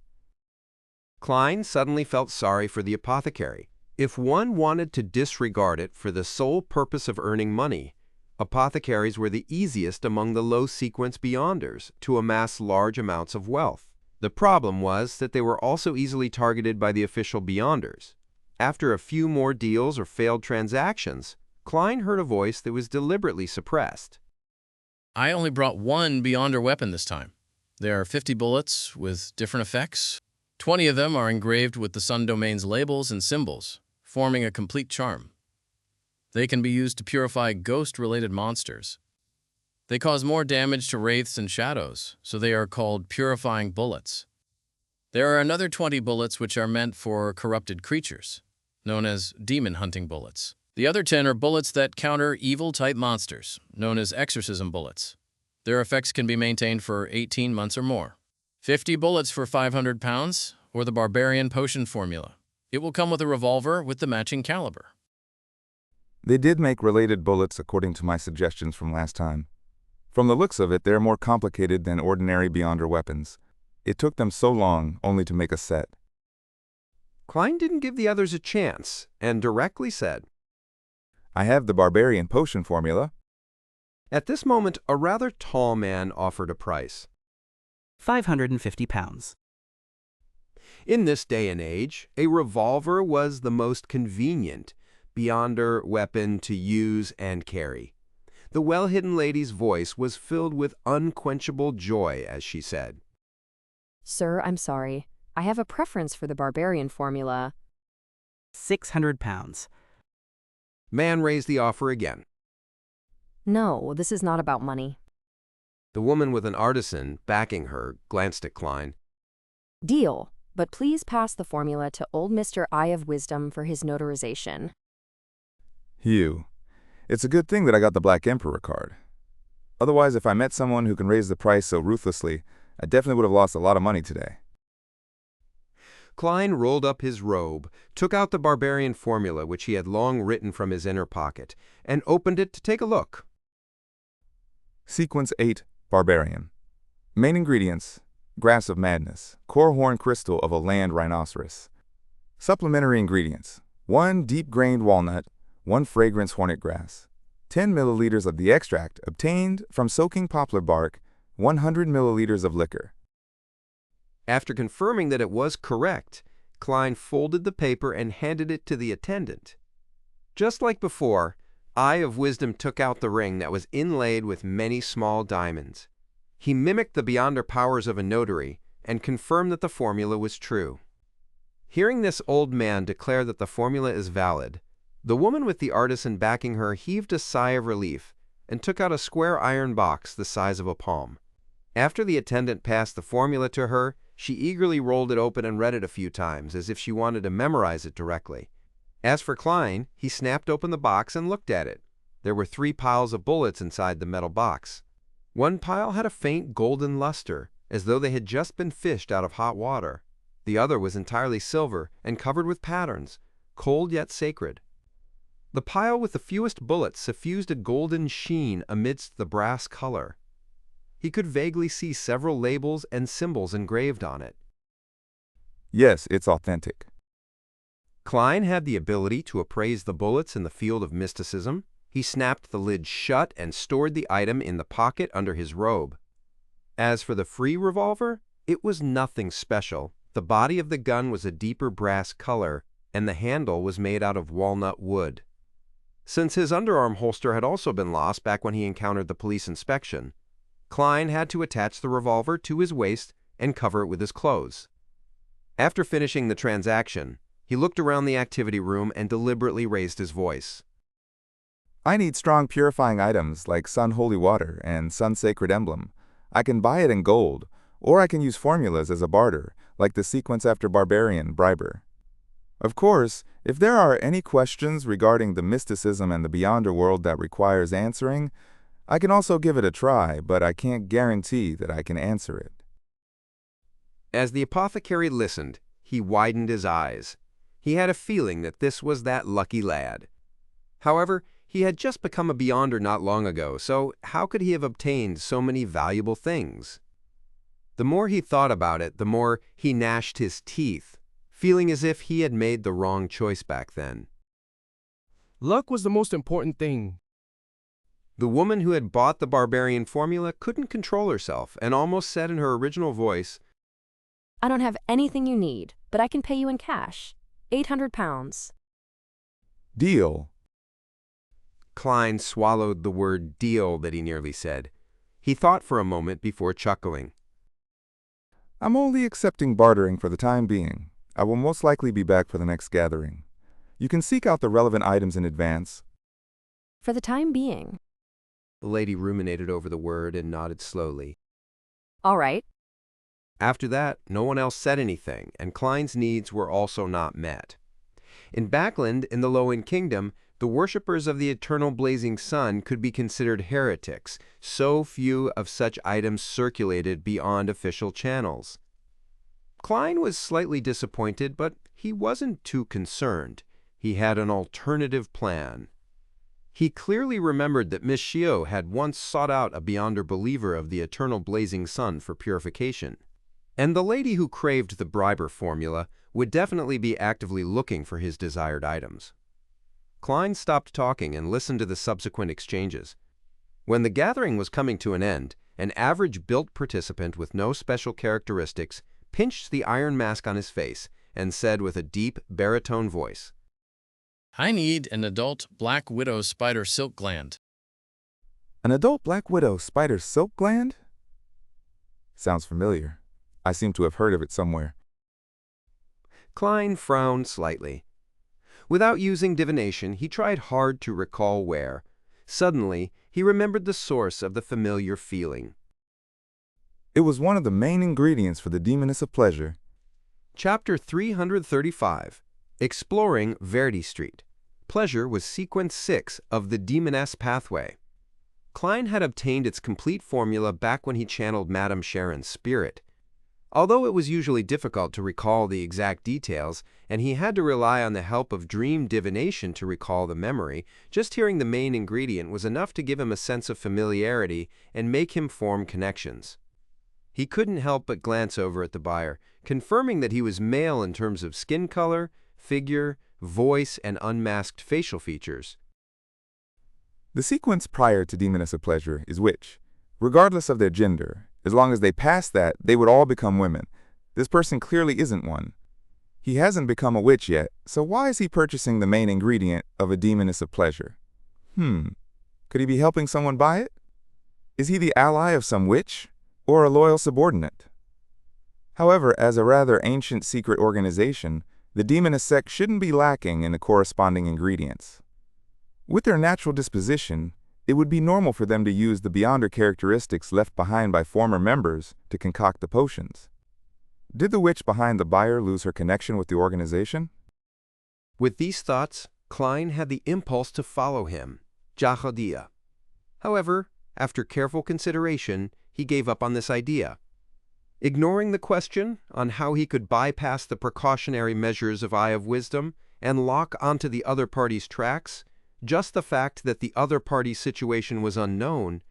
Klein suddenly felt sorry for the apothecary. If one wanted to disregard it for the sole purpose of earning money, apothecaries were the easiest among the low-sequence Beyonders to amass large amounts of wealth. The problem was that they were also easily targeted by the official Beyonders. After a few more deals or failed transactions, Klein heard a voice that was deliberately suppressed. I only brought one Beyonder weapon this time. There are 50 bullets with different effects. 20 of them are engraved with the Sun Domain's labels and symbols, forming a complete charm. They can be used to purify ghost-related monsters. They cause more damage to wraiths and shadows, so they are called purifying bullets. There are another 20 bullets which are meant for corrupted creatures, known as demon-hunting bullets. The other 10 are bullets that counter evil-type monsters, known as exorcism bullets. Their effects can be maintained for 18 months or more. 50 bullets for 500 pounds, or the Barbarian Potion formula. It will come with a revolver with the matching caliber. They did make related bullets according to my suggestions from last time. From the looks of it, they're more complicated than ordinary Beyonder weapons. It took them so long only to make a set. Klein didn't give the others a chance and directly said, I have the Barbarian Potion formula. At this moment, a rather tall man offered a price. 550 pounds. In this day and age, a revolver was the most convenient Beyonder weapon to use and carry. The well-hidden lady's voice was filled with unquenchable joy as she said, Sir, I'm sorry. I have a preference for the Barbarian formula. 600 pounds. Man raised the offer again. No, this is not about money. The woman with an artisan backing her glanced at Klein. Deal, but please pass the formula to old Mr. Eye of Wisdom for his notarization. Hugh, it's a good thing that I got the Black Emperor card. Otherwise, if I met someone who can raise the price so ruthlessly, I definitely would have lost a lot of money today. Klein rolled up his robe, took out the Barbarian formula which he had long written from his inner pocket, and opened it to take a look. Sequence 8, Barbarian. Main ingredients, grass of madness, core horn crystal of a land rhinoceros. Supplementary ingredients, 1 deep-grained walnut, 1 fragrance hornet grass, 10 milliliters of the extract obtained from soaking poplar bark, 100 milliliters of liquor. After confirming that it was correct, Klein folded the paper and handed it to the attendant. Just like before, Eye of Wisdom took out the ring that was inlaid with many small diamonds. He mimicked the Beyonder powers of a notary and confirmed that the formula was true. Hearing this old man declare that the formula is valid, the woman with the artisan backing her heaved a sigh of relief and took out a square iron box the size of a palm. After the attendant passed the formula to her, she eagerly rolled it open and read it a few times, as if she wanted to memorize it directly. As for Klein, he snapped open the box and looked at it. There were 3 piles of bullets inside the metal box. One pile had a faint golden luster, as though they had just been fished out of hot water. The other was entirely silver and covered with patterns, cold yet sacred. The pile with the fewest bullets suffused a golden sheen amidst the brass color. He could vaguely see several labels and symbols engraved on it. Yes, it's authentic. Klein had the ability to appraise the bullets in the field of mysticism. He snapped the lid shut and stored the item in the pocket under his robe. As for the free revolver, it was nothing special. The body of the gun was a deeper brass color, and the handle was made out of walnut wood. Since his underarm holster had also been lost back when he encountered the police inspection, Klein had to attach the revolver to his waist and cover it with his clothes. After finishing the transaction, he looked around the activity room and deliberately raised his voice. I need strong purifying items like Sun Holy Water and Sun Sacred Emblem. I can buy it in gold, or I can use formulas as a barter, like the sequence after Barbarian Briber. Of course, if there are any questions regarding the mysticism and the Beyonder world that requires answering, I can also give it a try, but I can't guarantee that I can answer it. As the apothecary listened, he widened his eyes. He had a feeling that this was that lucky lad. However, he had just become a Beyonder not long ago, so how could he have obtained so many valuable things? The more he thought about it, the more he gnashed his teeth, feeling as if he had made the wrong choice back then. Luck was the most important thing. The woman who had bought the Barbarian formula couldn't control herself and almost said in her original voice, I don't have anything you need, but I can pay you in cash. 800 pounds. Deal. Klein swallowed the word deal that he nearly said. He thought for a moment before chuckling. I'm only accepting bartering for the time being. I will most likely be back for the next gathering. You can seek out the relevant items in advance. For the time being. The lady ruminated over the word and nodded slowly. All right. After that, no one else said anything, and Klein's needs were also not met. In Backland, in the Lowen Kingdom, the worshippers of the eternal blazing sun could be considered heretics, so few of such items circulated beyond official channels. Klein was slightly disappointed, but he wasn't too concerned. He had an alternative plan. He clearly remembered that Miss Shio had once sought out a Beyonder believer of the eternal blazing sun for purification. And the lady who craved the Briber formula would definitely be actively looking for his desired items. Klein stopped talking and listened to the subsequent exchanges. When the gathering was coming to an end, an average-built participant with no special characteristics pinched the iron mask on his face and said with a deep, baritone voice, I need an adult black widow spider silk gland. An adult black widow spider silk gland? Sounds familiar. I seem to have heard of it somewhere. Klein frowned slightly. Without using divination, he tried hard to recall where. Suddenly, he remembered the source of the familiar feeling. It was one of the main ingredients for the Demoness of Pleasure. Chapter 335, Exploring Verdi Street. Pleasure was sequence 6 of the Demoness Pathway. Klein had obtained its complete formula back when he channeled Madame Sharon's spirit. Although it was usually difficult to recall the exact details, and he had to rely on the help of dream divination to recall the memory, just hearing the main ingredient was enough to give him a sense of familiarity and make him form connections. He couldn't help but glance over at the buyer, confirming that he was male in terms of skin color, figure, voice, and unmasked facial features. The sequence prior to Demoness of Pleasure is witch, regardless of their gender. As long as they pass that, they would all become women. This person clearly isn't one. He hasn't become a witch yet, so why is he purchasing the main ingredient of a Demoness of Pleasure? Could he be helping someone buy it? Is he the ally of some witch, or a loyal subordinate? However, as a rather ancient secret organization, the Demoness sect shouldn't be lacking in the corresponding ingredients. With their natural disposition, it would be normal for them to use the Beyonder characteristics left behind by former members to concoct the potions. Did the witch behind the buyer lose her connection with the organization? With these thoughts, Klein had the impulse to follow him, Jahodia. However, after careful consideration, he gave up on this idea. Ignoring the question on how he could bypass the precautionary measures of Eye of Wisdom and lock onto the other party's tracks, Just the fact that the other party's situation was unknown,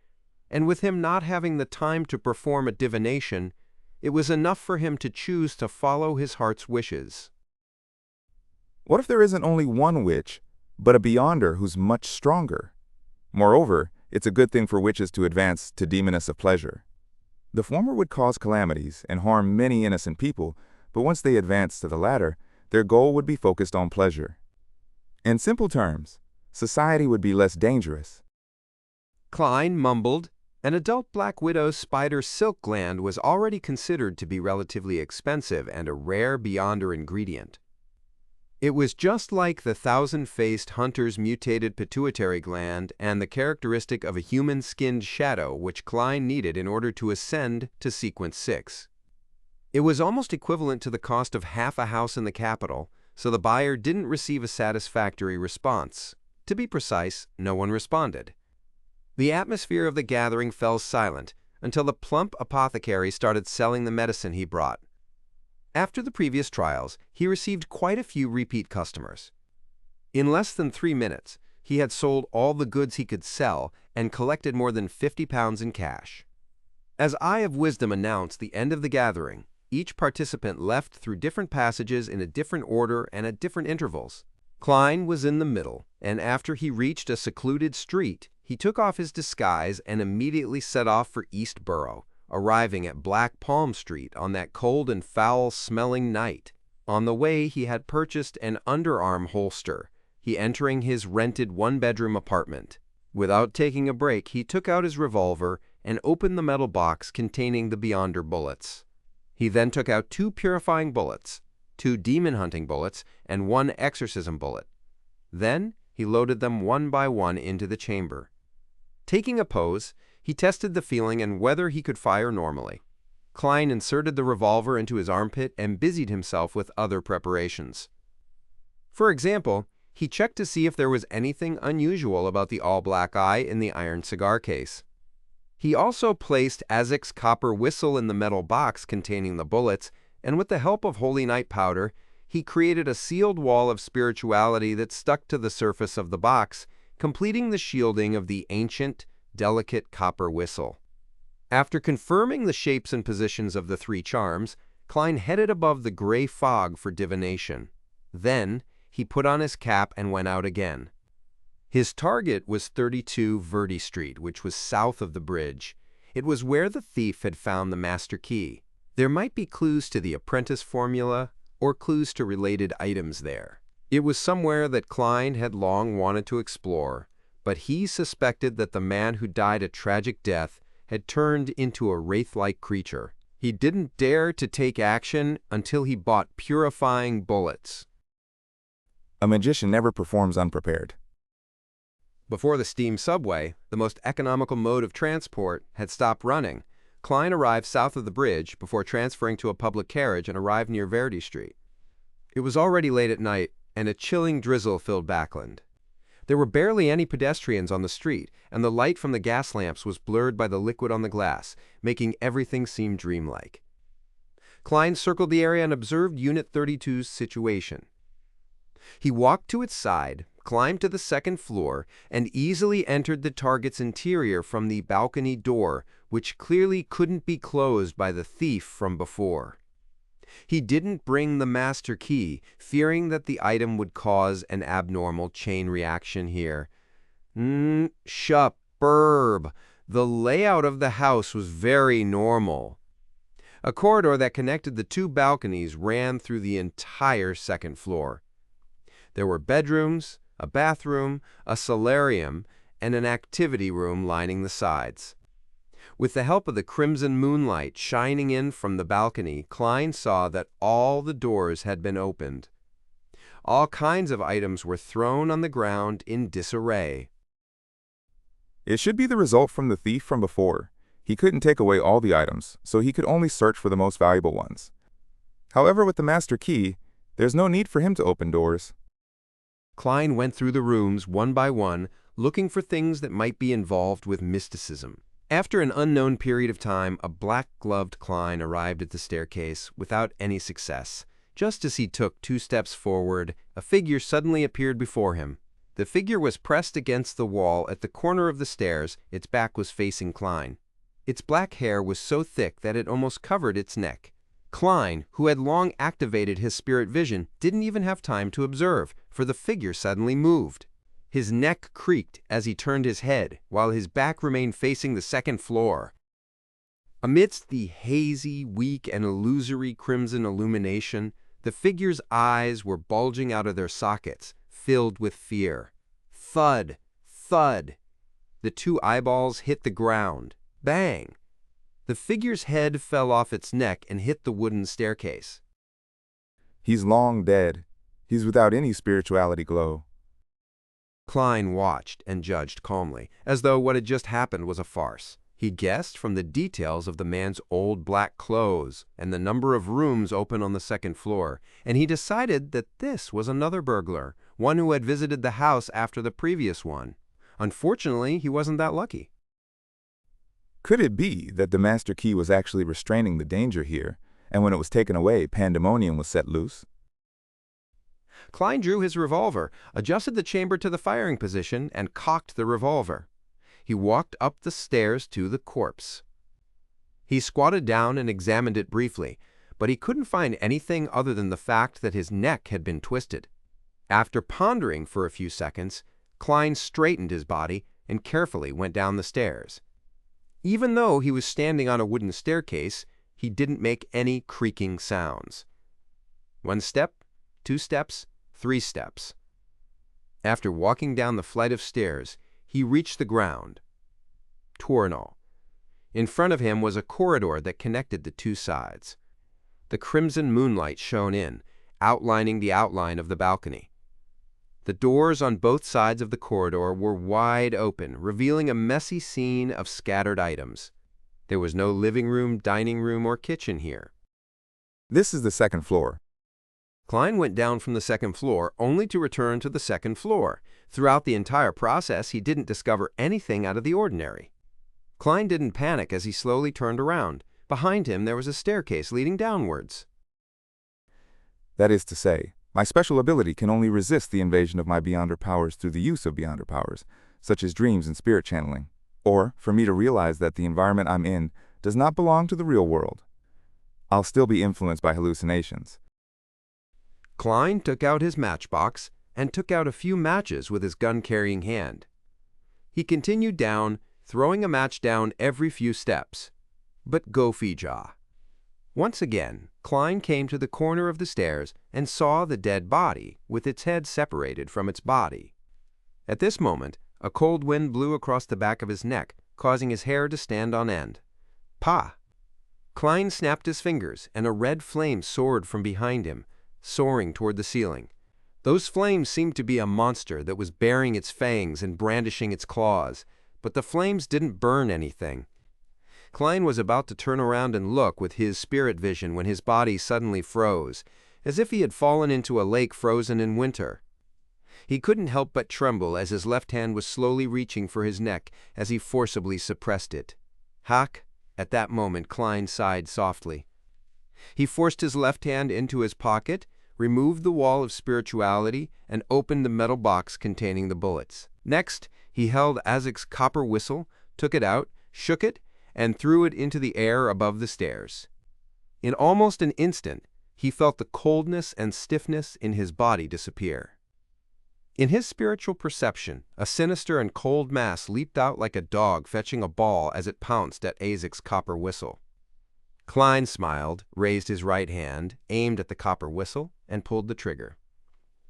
and with him not having the time to perform a divination, it was enough for him to choose to follow his heart's wishes. What if there isn't only one witch, but a beyonder who's much stronger? Moreover, it's a good thing for witches to advance to demoness of pleasure. The former would cause calamities and harm many innocent people, but once they advance to the latter, their goal would be focused on pleasure. In simple terms, society would be less dangerous. Klein mumbled. An adult black widow's spider silk gland was already considered to be relatively expensive and a rare beyonder ingredient. It was just like the thousand-faced hunter's mutated pituitary gland and the characteristic of a human-skinned shadow which Klein needed in order to ascend to sequence 6. It was almost equivalent to the cost of half a house in the capital, so the buyer didn't receive a satisfactory response. To be precise, no one responded. The atmosphere of the gathering fell silent until the plump apothecary started selling the medicine he brought. After the previous trials, he received quite a few repeat customers. In less than 3 minutes, he had sold all the goods he could sell and collected more than £50 in cash. As Eye of Wisdom announced the end of the gathering, each participant left through different passages in a different order and at different intervals. Klein was in the middle, and after he reached a secluded street, he took off his disguise and immediately set off for East Borough, arriving at Black Palm Street on that cold and foul-smelling night. On the way, he had purchased an underarm holster, he entering his rented one-bedroom apartment. Without taking a break, he took out his revolver and opened the metal box containing the Beyonder bullets. He then took out 2 purifying bullets, 2 demon-hunting bullets, and 1 exorcism bullet. Then, he loaded them one by one into the chamber. Taking a pose, he tested the feeling and whether he could fire normally. Klein inserted the revolver into his armpit and busied himself with other preparations. For example, he checked to see if there was anything unusual about the all-black eye in the iron cigar case. He also placed Azek's copper whistle in the metal box containing the bullets, and with the help of Holy Night powder, he created a sealed wall of spirituality that stuck to the surface of the box, completing the shielding of the ancient, delicate copper whistle. After confirming the shapes and positions of the 3 charms, Klein headed above the gray fog for divination. Then, he put on his cap and went out again. His target was 32 Verdi Street, which was south of the bridge. It was where the thief had found the master key. There might be clues to the apprentice formula or clues to related items there. It was somewhere that Klein had long wanted to explore, but he suspected that the man who died a tragic death had turned into a wraith-like creature. He didn't dare to take action until he bought purifying bullets. A magician never performs unprepared. Before the steam subway, the most economical mode of transport, had stopped running, Klein arrived south of the bridge before transferring to a public carriage and arrived near Verdi Street. It was already late at night, and a chilling drizzle filled Backland. There were barely any pedestrians on the street, and the light from the gas lamps was blurred by the liquid on the glass, making everything seem dreamlike. Klein circled the area and observed Unit 32's situation. He walked to its side, climbed to the 2nd floor, and easily entered the target's interior from the balcony door, which clearly couldn't be closed by the thief from before. He didn't bring the master key, fearing that the item would cause an abnormal chain reaction here. Superb! The layout of the house was very normal. A corridor that connected the 2 balconies ran through the entire 2nd floor. There were bedrooms, a bathroom, a solarium, and an activity room lining the sides. With the help of the crimson moonlight shining in from the balcony, Klein saw that all the doors had been opened. All kinds of items were thrown on the ground in disarray. It should be the result from the thief from before. He couldn't take away all the items, so he could only search for the most valuable ones. However, with the master key, there's no need for him to open doors. Klein went through the rooms one by one, looking for things that might be involved with mysticism. After an unknown period of time, a black-gloved Klein arrived at the staircase without any success. Just as he took 2 steps forward, a figure suddenly appeared before him. The figure was pressed against the wall at the corner of the stairs. Its back was facing Klein. Its black hair was so thick that it almost covered its neck. Klein, who had long activated his spirit vision, didn't even have time to observe, for the figure suddenly moved. His neck creaked as he turned his head, while his back remained facing the second floor. Amidst the hazy, weak, and illusory crimson illumination, the figure's eyes were bulging out of their sockets, filled with fear. Thud! Thud! The two eyeballs hit the ground. Bang! The figure's head fell off its neck and hit the wooden staircase. He's long dead. He's without any spirituality glow. Klein watched and judged calmly, as though what had just happened was a farce. He guessed from the details of the man's old black clothes and the number of rooms open on the second floor, and he decided that this was another burglar, one who had visited the house after the previous one. Unfortunately, he wasn't that lucky. Could it be that the master key was actually restraining the danger here, and when it was taken away, pandemonium was set loose? Klein drew his revolver, adjusted the chamber to the firing position, and cocked the revolver. He walked up the stairs to the corpse. He squatted down and examined it briefly, but he couldn't find anything other than the fact that his neck had been twisted. After pondering for a few seconds, Klein straightened his body and carefully went down the stairs. Even though he was standing on a wooden staircase, he didn't make any creaking sounds. 1 step, 2 steps, 3 steps. After walking down the flight of stairs, he reached the ground. Tournal. In front of him was a corridor that connected the two sides. The crimson moonlight shone in, outlining the outline of the balcony. The doors on both sides of the corridor were wide open, revealing a messy scene of scattered items. There was no living room, dining room, or kitchen here. This is the second floor. Klein went down from the second floor, only to return to the second floor. Throughout the entire process, he didn't discover anything out of the ordinary. Klein didn't panic as he slowly turned around. Behind him, there was a staircase leading downwards. That is to say, my special ability can only resist the invasion of my Beyonder powers through the use of Beyonder powers, such as dreams and spirit channeling, or for me to realize that the environment I'm in does not belong to the real world. I'll still be influenced by hallucinations. Klein took out his matchbox and took out a few matches with his gun-carrying hand. He continued down, throwing a match down every few steps. But go fee-jaw. Once again, Klein came to the corner of the stairs and saw the dead body, with its head separated from its body. At this moment, a cold wind blew across the back of his neck, causing his hair to stand on end. Pah! Klein snapped his fingers, and a red flame soared from behind him, soaring toward the ceiling. Those flames seemed to be a monster that was baring its fangs and brandishing its claws, but the flames didn't burn anything. Klein was about to turn around and look with his spirit vision when his body suddenly froze, as if he had fallen into a lake frozen in winter. He couldn't help but tremble as his left hand was slowly reaching for his neck as he forcibly suppressed it. Hack! At that moment, Klein sighed softly. He forced his left hand into his pocket, removed the wall of spirituality, and opened the metal box containing the bullets. Next, he held Azic's copper whistle, took it out, shook it, and threw it into the air above the stairs. In almost an instant, he felt the coldness and stiffness in his body disappear. In his spiritual perception, a sinister and cold mass leaped out like a dog fetching a ball as it pounced at Azic's copper whistle. Klein smiled, raised his right hand, aimed at the copper whistle, and pulled the trigger.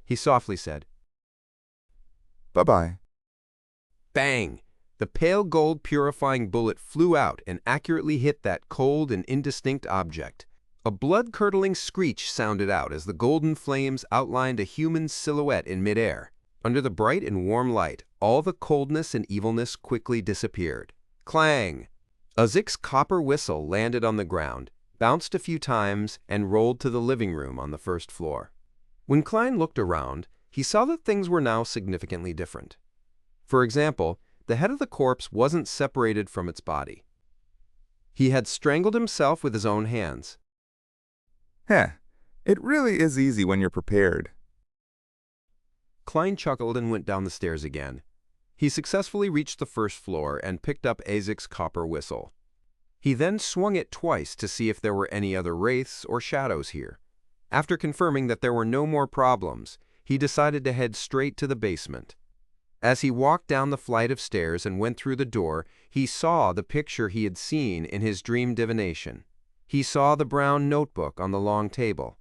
He softly said, "Bye-bye." Bang! The pale gold purifying bullet flew out and accurately hit that cold and indistinct object. A blood-curdling screech sounded out as the golden flames outlined a human silhouette in midair. Under the bright and warm light, all the coldness and evilness quickly disappeared. Clang! Azic's copper whistle landed on the ground, bounced a few times, and rolled to the living room on the first floor. When Klein looked around, he saw that things were now significantly different. For example, the head of the corpse wasn't separated from its body. He had strangled himself with his own hands. Heh, it really is easy when you're prepared. Klein chuckled and went down the stairs again. He successfully reached the first floor and picked up Isaac's copper whistle. He then swung it twice to see if there were any other wraiths or shadows here. After confirming that there were no more problems, he decided to head straight to the basement. As he walked down the flight of stairs and went through the door, he saw the picture he had seen in his dream divination. He saw the brown notebook on the long table.